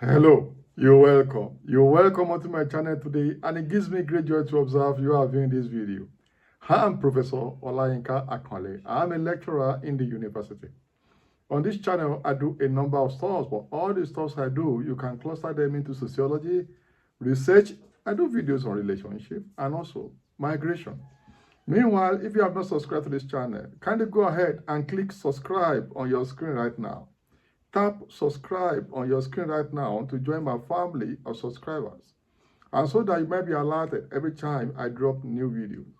Hello, you're welcome. You're welcome onto my channel today, and it gives me great joy to observe you are viewing this video. I'm Professor Olayinka Akanle. I'm a lecturer in the university. On this channel, I do a number of stuff, but all the stuff I do, you can cluster them into sociology, research. I do videos on relationship and also migration. Meanwhile, if you have not subscribed to this channel, kindly go ahead and click subscribe on your screen right now. Tap subscribe on your screen right now to join my family of subscribers, and so that you might be alerted every time I drop new videos.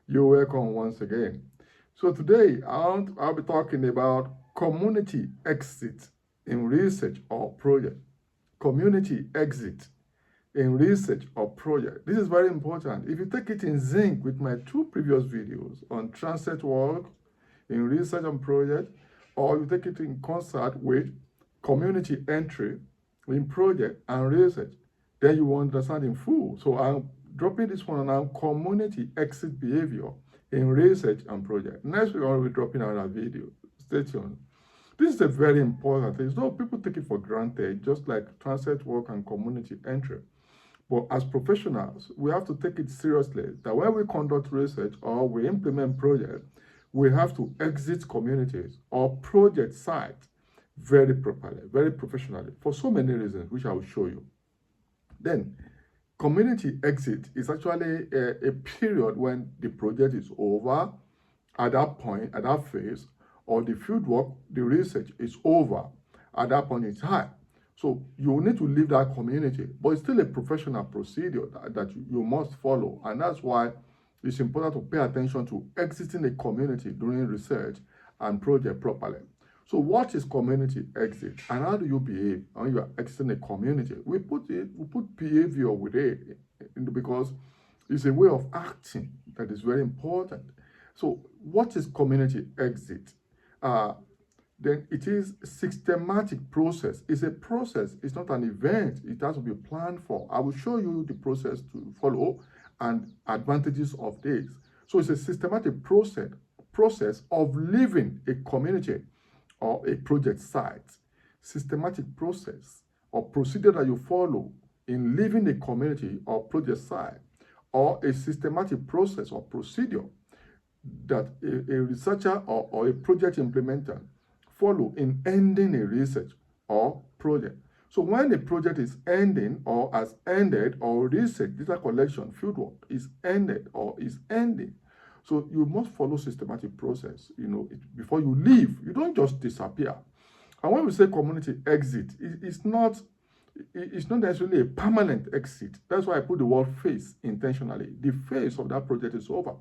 You're welcome once again. So today I'll be talking about community exit in research or project. Community exit in research or project. This is very important. If you take it in sync with my two previous videos on transit work in research and project, or you take it in concert with community entry in project and research, then you will understand in full. So I'm dropping this one on community exit behavior in research and project. Next week, I'll be dropping another video. Stay tuned. This is a very important thing. So people take it for granted, just like transit work and community entry. But as professionals, we have to take it seriously that when we conduct research or we implement projects, we have to exit communities or project sites very properly, very professionally, for so many reasons, which I will show you. Then, community exit is actually a period when the project is over, at that point, at that phase, or the field work, the research is over at that point in time. So you need to leave that community, but it's still a professional procedure that you must follow, and that's why it's important to pay attention to exiting a community during research and project properly. So what is community exit, and how do you behave when you are exiting a community? We put behavior with it because it's a way of acting that is very important. So what is community exit? Then it is a systematic process. It's a process. It's not an event. It has to be planned for. I will show you the process to follow and advantages of this. So it's a systematic process of leaving a community or a project site. Systematic process or procedure that you follow in leaving a community or project site, or a systematic process or procedure that a researcher or a project implementer follow in ending a research or project. So when a project is ending or has ended, or research, data collection, fieldwork is ended or is ending, so you must follow systematic process. Before you leave, you don't just disappear. And when we say community exit, it's not necessarily a permanent exit. That's why I put the word phase intentionally. The phase of that project is over.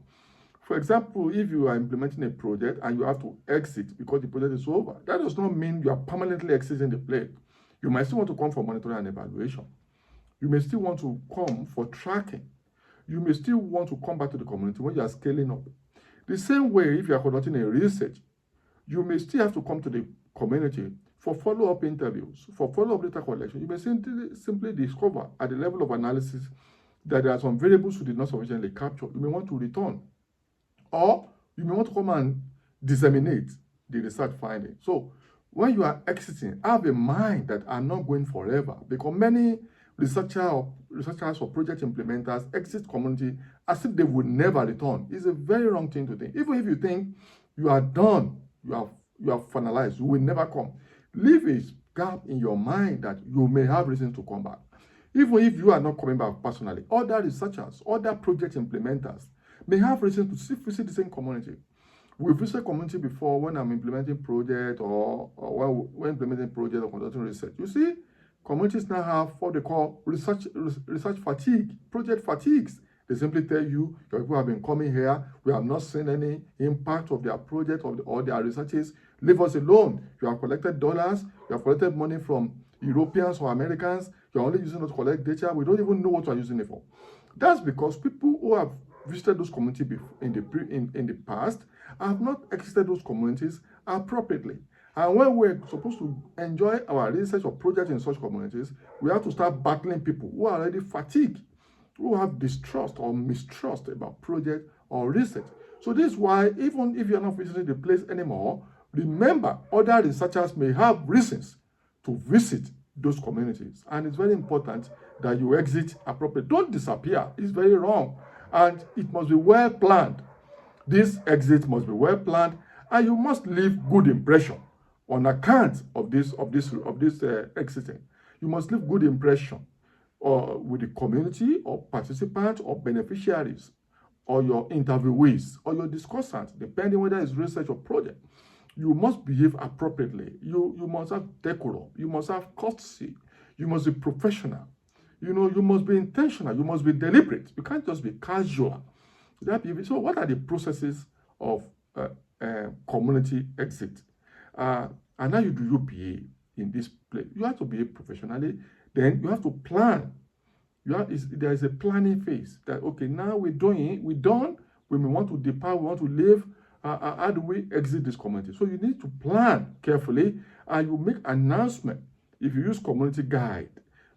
For example, if you are implementing a project and you have to exit because the project is over, that does not mean you are permanently exiting the place. You might still want to come for monitoring and evaluation. You may still want to come for tracking. You may still want to come back to the community when you are scaling up. The same way, if you are conducting a research, you may still have to come to the community for follow-up interviews, for follow-up data collection. You may simply discover at the level of analysis that there are some variables you did not sufficiently capture. You may want to return, or you may want to come and disseminate the research finding. So when you are exiting, have in mind that I'm not going forever, because many researchers or project implementers exit community as if they would never return. It's a very wrong thing to think. Even if you think you are done, you have finalized, you will never come. Leave a gap in your mind that you may have reason to come back. Even if you are not coming back personally, other researchers, other project implementers may have reason to visit the same community. We've visited community before when I'm implementing project or when implementing project or conducting research. You see, communities now have what they call research fatigue, project fatigues. They simply tell you, your people have been coming here, we have not seen any impact of their project or their researches. Leave us alone. You have collected dollars, you have collected money from Europeans or Americans, you're only using it to collect data. We don't even know what you're using it for. That's because people who have visited those communities in the past have not exited those communities appropriately. And when we're supposed to enjoy our research or project in such communities, we have to start battling people who are already fatigued, who have distrust or mistrust about project or research. So this is why, even if you're not visiting the place anymore, remember other researchers may have reasons to visit those communities. And it's very important that you exit appropriately. Don't disappear. It's very wrong. And it must be well planned. This exit must be well planned, and you must leave good impression on account of this exiting. You must leave good impression with the community or participants or beneficiaries or your interviewees or your discussants, depending whether it's research or project. You must behave appropriately. You must have decorum. You must have courtesy. You must be professional. You must be intentional. You must be deliberate. You can't just be casual. So what are the processes of community exit? And how you behave in this place? You have to behave professionally. Then you have to plan. There is a planning phase that, okay, now we're done. We may want to depart, we want to leave. How do we exit this community? So you need to plan carefully, and you make announcement. If you use community guide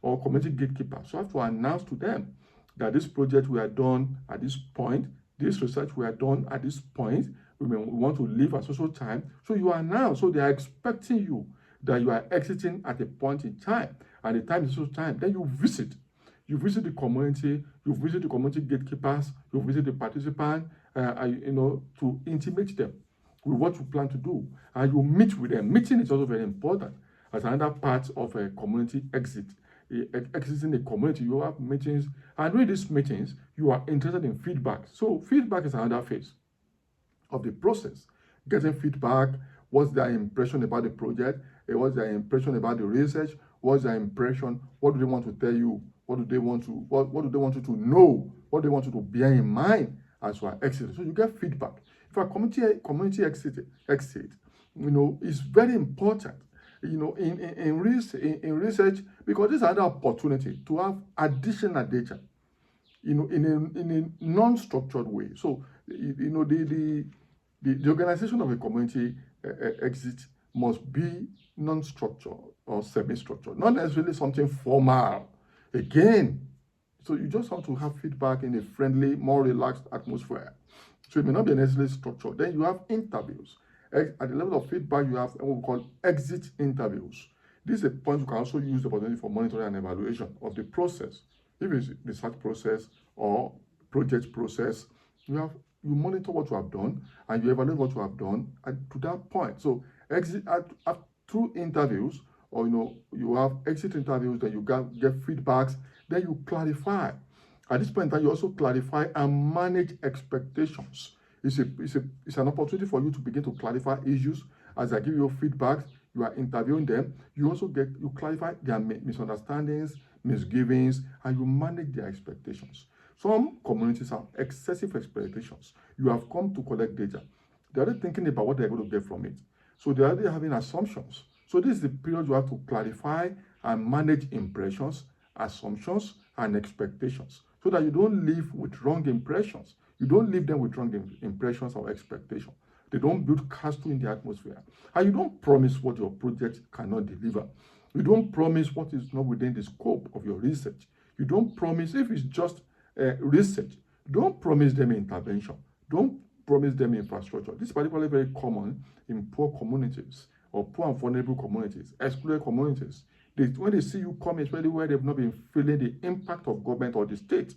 or community gatekeeper, so you have to announce to them that this project we are done at this point, this research we are done at this point, we want to leave at social time. So you announce, so they are expecting you that you are exiting at a point in time, and the time is social time. Then you visit the community, you visit the community gatekeepers, you visit the participants, to intimate them with what you plan to do, and you meet with them. Meeting is also very important as another part of a community exit. Exiting the community, you have meetings, and with these meetings, you are interested in feedback. So feedback is another phase of the process. Getting feedback, what's their impression about the project, what's their impression about the research, what's their impression, what do they want to tell you, what do they want you to know, what do they want you to bear in mind as you are exiting. So you get feedback. If a community exit, is very important, in research, because this is another opportunity to have additional data, in a non-structured way. So, the organization of a community exit must be non-structured or semi-structured, not necessarily something formal. Again, so you just want to have feedback in a friendly, more relaxed atmosphere. So it may not be necessarily structured. Then you have interviews. At the level of feedback, you have what we call exit interviews. This is a point you can also use the opportunity for monitoring and evaluation of the process. If it's research process or project process, you monitor what you have done and you evaluate what you have done to that point. So exit through interviews, or you have exit interviews, then you get feedbacks, then you clarify. At this point in time, you also clarify and manage expectations. It's an opportunity for you to begin to clarify issues. As I give you feedback, you are interviewing them. You also you clarify their misunderstandings, misgivings, and you manage their expectations. Some communities have excessive expectations. You have come to collect data. They're already thinking about what they're going to get from it. So they're already having assumptions. So this is the period you have to clarify and manage impressions, assumptions, and expectations, so that you don't live with wrong impressions. You don't leave them with wrong impressions or expectations. They don't build castle in the atmosphere. And you don't promise what your project cannot deliver. You don't promise what is not within the scope of your research. You don't promise, if it's just research, don't promise them intervention. Don't promise them infrastructure. This is particularly very common in poor communities or poor and vulnerable communities, excluded communities. When they see you come, especially where they've not been feeling the impact of government or the state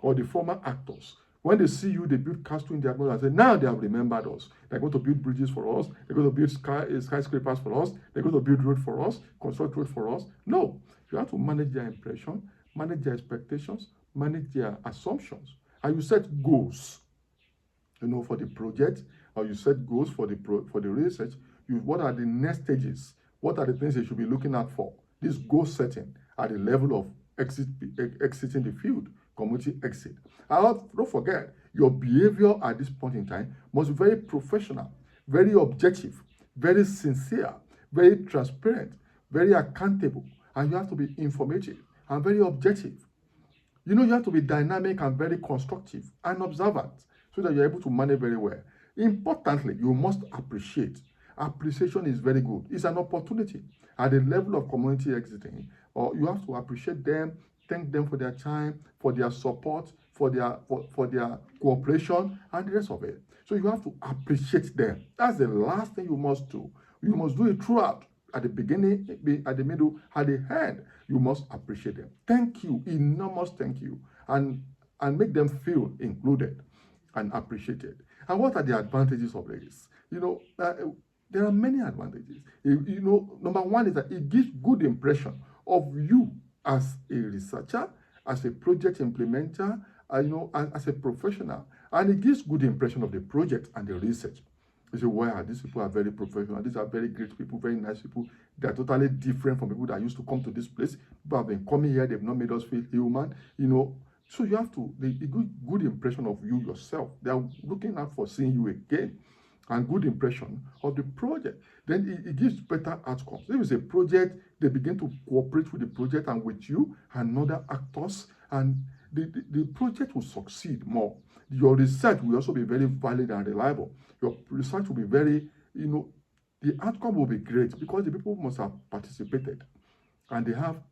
or the former actors, when they see you, they build castle in their atmosphere and say, now they have remembered us. They're going to build bridges for us. They're going to build skyscrapers for us. They're going to build road for us, construct road for us. No, you have to manage their impression, manage their expectations, manage their assumptions. And you set goals, for the project, or you set goals for the research. What are the next stages? What are the things they should be looking out for? This goal setting at the level of exiting the field, community exit. And don't forget, your behavior at this point in time must be very professional, very objective, very sincere, very transparent, very accountable, and you have to be informative and very objective. You have to be dynamic and very constructive and observant so that you're able to manage very well. Importantly, you must appreciate. Appreciation is very good. It's an opportunity at the level of community exiting, or you have to appreciate them, thank them for their time, for their support, for their cooperation, and the rest of it. So you have to appreciate them. That's the last thing you must do. You must do it throughout. at the beginning, at the middle, at the end, you must appreciate them. Thank you, enormous thank you, and make them feel included and appreciated. And what are the advantages of this? There are many advantages. Number one is that it gives good impression of you as a researcher, as a project implementer, as a professional, and it gives good impression of the project and the research. You say, wow, these people are very professional. These are very great people, very nice people. They are totally different from people that used to come to this place. People have been coming here. They've not made us feel human, So you have to, the good impression of you yourself. They are looking out for seeing you again, and good impression of the project. Then it gives better outcomes. If it's a project, they begin to cooperate with the project and with you and other actors, and the project will succeed more. Your research will also be very valid and reliable. Your research will be very, the outcome will be great because the people must have participated and they have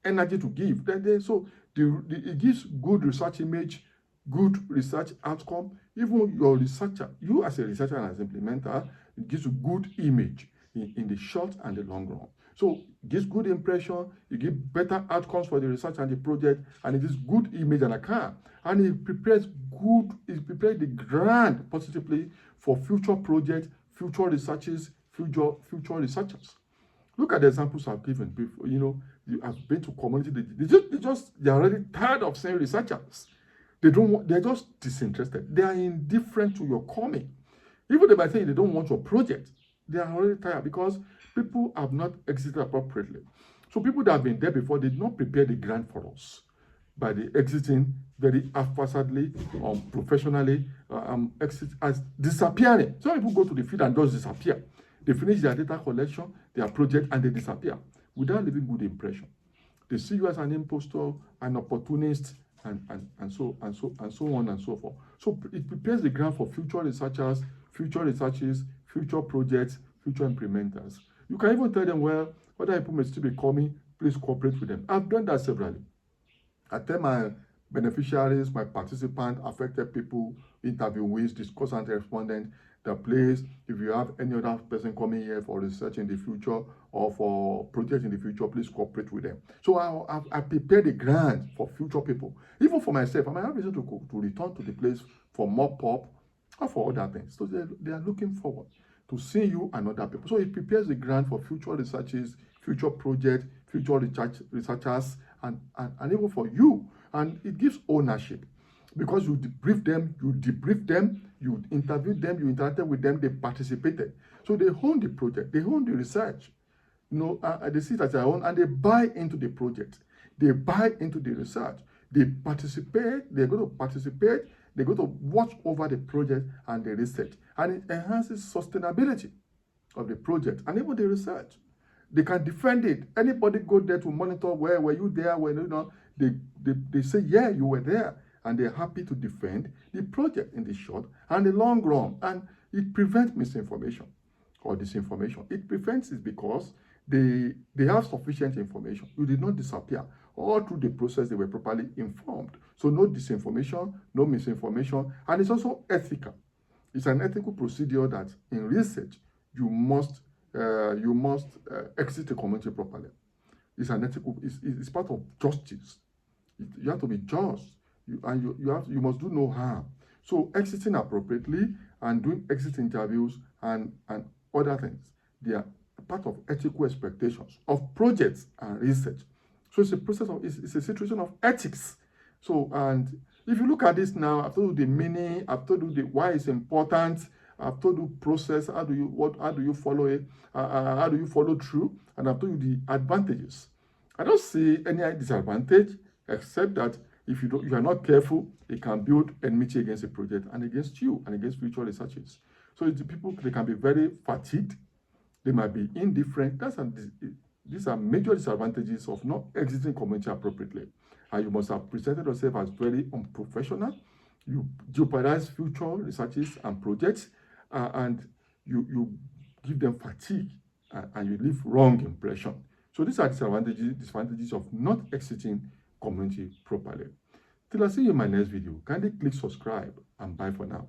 energy to give. It gives good research image, good research outcome. Even your researcher, you as a researcher and as an implementer, it gives you good image in the short and the long run. So it gives good impression, you give better outcomes for the research and the project, and it gives good image and account. And it prepares the ground positively for future projects, future researches, future researchers. Look at the examples I've given before. You have been to community, they're already tired of saying researchers. They're just disinterested. They are indifferent to your coming. Even they might say they don't want your project. They are already tired because people have not exited appropriately. So people that have been there before did not prepare the ground for us by the exiting very haphazardly, professionally, as disappearing. Some people go to the field and just disappear. They finish their data collection, their project, and they disappear without leaving good impression. They see you as an impostor, an opportunist, and so on and so forth. So it prepares the ground for future researchers, future researches, future projects, future implementers. You can even tell them, well, other people may still be coming, please cooperate with them. I've done that severally. I tell my beneficiaries, my participants, affected people, interviewees, discussant, respondent, the place, if you have any other person coming here for research in the future or for projects in the future, please cooperate with them. So I prepare the ground for future people. Even for myself, I might have reason to return to the place for more pop or for other things. So they are looking forward to seeing you and other people. So it prepares the ground for future researches, future projects, future researchers, and even for you. And it gives ownership. Because you debrief them, you interviewed them, you interacted with them, they participated. So they own the project, they own the research. They see it as their own, and they buy into the project. They buy into the research. They participate, they're going to participate, they're going to watch over the project and the research. And it enhances sustainability of the project and even the research. They can defend it. Anybody go there to monitor, where were you there? They say, yeah, you were there. And they're happy to defend the project in the short and the long run. And it prevents misinformation or disinformation. It prevents it because they have sufficient information. You did not disappear. All through the process, they were properly informed. So no disinformation, no misinformation. And it's also ethical. It's an ethical procedure that in research, you must exit the community properly. It's part of justice. You have to be just. You must do no harm. So exiting appropriately and doing exit interviews and other things, they are part of ethical expectations of projects and research. So it's a process of, it's a situation of ethics. So, and if you look at this now, I've told you the meaning, I've told you why it's important, I've told you process, how do you follow it, how do you follow through, and I've told you the advantages. I don't see any disadvantage except that if you are not careful, it can build enmity against a project and against you and against future researchers. So the people, they can be very fatigued. They might be indifferent. These are major disadvantages of not exiting community appropriately. And you must have presented yourself as very unprofessional. You jeopardize future researches and projects, and you give them fatigue, and you leave wrong impression. So these are disadvantages of not exiting community properly. Till I see you in my next video, kindly click subscribe and bye for now.